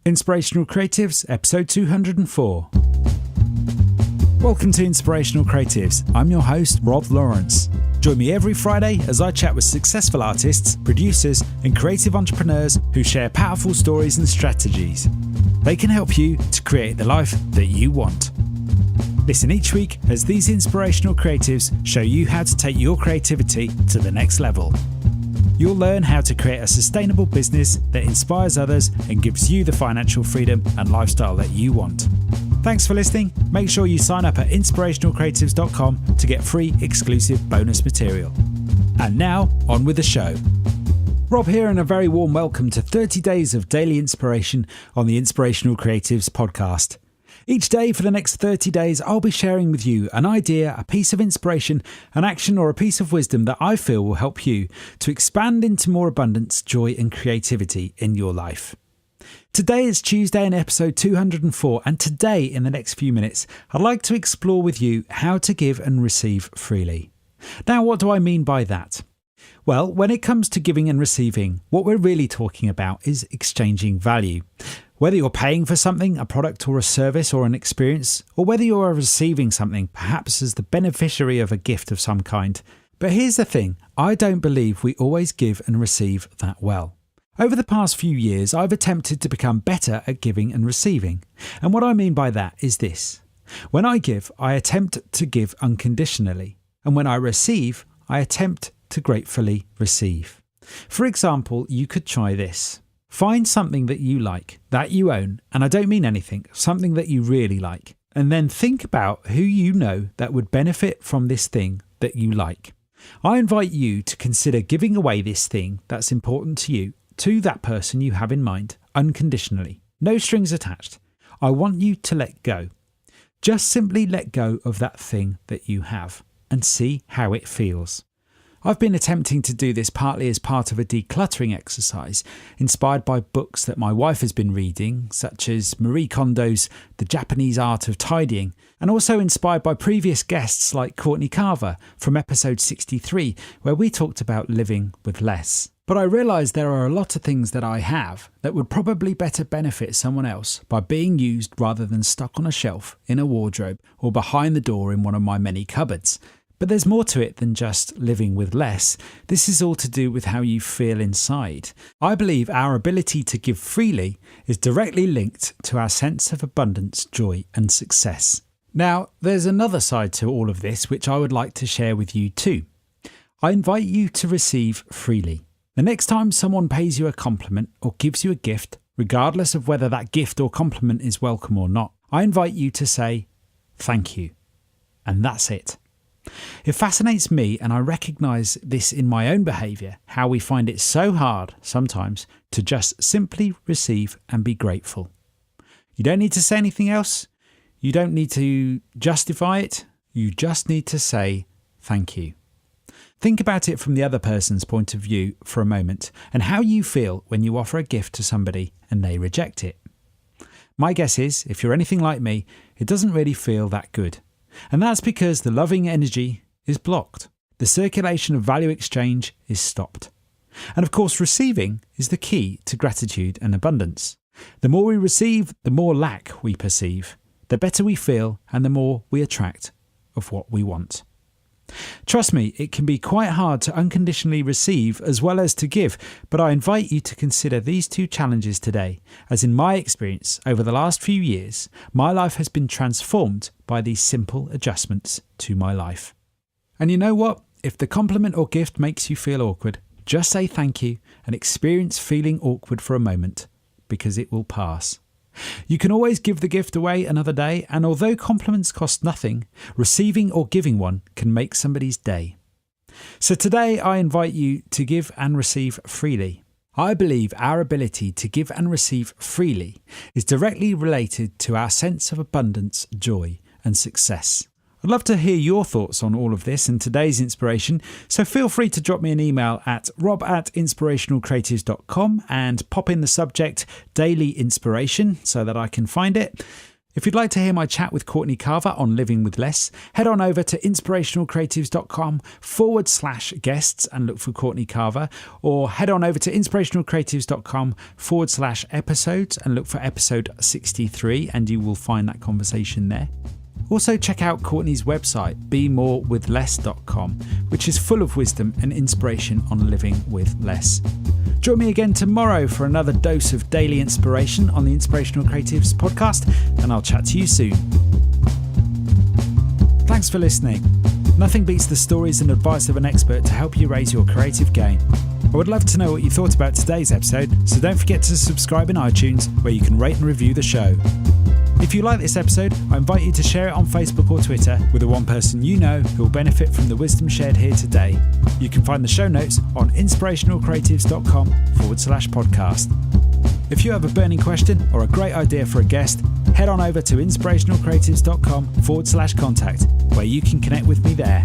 Inspirational Creatives, episode 204. Welcome to Inspirational Creatives. I'm your host, Rob Lawrence. Join me every Friday as I chat with successful artists, producers, and creative entrepreneurs who share powerful stories and strategies. They can help you to create the life that you want. Listen each week as these inspirational creatives show you how to take your creativity to the next level. You'll learn how to create a sustainable business that inspires others and gives you the financial freedom and lifestyle that you want. Thanks for listening. Make sure you sign up at inspirationalcreatives.com to get free exclusive bonus material. And now, on with the show. Rob here, and a very warm welcome to 30 days of daily inspiration on the Inspirational Creatives podcast. Each day for the next 30 days, I'll be sharing with you an idea, a piece of inspiration, an action, or a piece of wisdom that I feel will help you to expand into more abundance, joy, and creativity in your life. Today is Tuesday in episode 204, and today, in the next few minutes, I'd like to explore with you how to give and receive freely. Now, what do I mean by that? Well, when it comes to giving and receiving, what we're really talking about is exchanging value. Whether you're paying for something, a product or a service or an experience, or whether you are receiving something, perhaps as the beneficiary of a gift of some kind. But here's the thing, I don't believe we always give and receive that well. Over the past few years, I've attempted to become better at giving and receiving. And what I mean by that is this. When I give, I attempt to give unconditionally. And when I receive, I attempt to gratefully receive. For example, you could try this. Find something that you like, that you own, and I don't mean anything, something that you really like, and then think about who you know that would benefit from this thing that you like. I invite you to consider giving away this thing that's important to you to that person you have in mind, unconditionally. No strings attached. I want you to let go. Just simply let go of that thing that you have and see how it feels. I've been attempting to do this partly as part of a decluttering exercise, inspired by books that my wife has been reading, such as Marie Kondo's The Japanese Art of Tidying, and also inspired by previous guests like Courtney Carver from episode 63, where we talked about living with less. But I realised there are a lot of things that I have that would probably better benefit someone else by being used rather than stuck on a shelf, in a wardrobe, or behind the door in one of my many cupboards. But there's more to it than just living with less. This is all to do with how you feel inside. I believe our ability to give freely is directly linked to our sense of abundance, joy, and success. Now, there's another side to all of this which I would like to share with you too. I invite you to receive freely. The next time someone pays you a compliment or gives you a gift, regardless of whether that gift or compliment is welcome or not, I invite you to say, thank you. And that's it. It fascinates me, and I recognise this in my own behaviour, how we find it so hard sometimes to just simply receive and be grateful. You don't need to say anything else. You don't need to justify it. You just need to say thank you. Think about it from the other person's point of view for a moment, and how you feel when you offer a gift to somebody and they reject it. My guess is, if you're anything like me, it doesn't really feel that good. And that's because the loving energy is blocked. The circulation of value exchange is stopped. And of course, receiving is the key to gratitude and abundance. The more we receive, the more lack we perceive, the better we feel, and the more we attract of what we want. Trust me, it can be quite hard to unconditionally receive as well as to give, but I invite you to consider these two challenges today, as in my experience over the last few years, my life has been transformed by these simple adjustments to my life. And you know what? If the compliment or gift makes you feel awkward, just say thank you and experience feeling awkward for a moment, because it will pass. You can always give the gift away another day, and although compliments cost nothing, receiving or giving one can make somebody's day. So today I invite you to give and receive freely. I believe our ability to give and receive freely is directly related to our sense of abundance, joy, and success. I'd love to hear your thoughts on all of this and today's inspiration, so feel free to drop me an email at rob@inspirationalcreatives.com and pop in the subject Daily Inspiration so that I can find it. If you'd like to hear my chat with Courtney Carver on Living with Less, head on over to inspirationalcreatives.com/guests and look for Courtney Carver, or head on over to inspirationalcreatives.com/episodes and look for episode 63, and you will find that conversation there. Also check out Courtney's website, bemorewithless.com, which is full of wisdom and inspiration on living with less. Join me again tomorrow for another dose of daily inspiration on the Inspirational Creatives podcast, and I'll chat to you soon. Thanks for listening. Nothing beats the stories and advice of an expert to help you raise your creative game. I would love to know what you thought about today's episode, so don't forget to subscribe in iTunes, where you can rate and review the show. If you like this episode, I invite you to share it on Facebook or Twitter with the one person you know who will benefit from the wisdom shared here today. You can find the show notes on inspirationalcreatives.com/podcast. If you have a burning question or a great idea for a guest, head on over to inspirationalcreatives.com/contact, where you can connect with me there.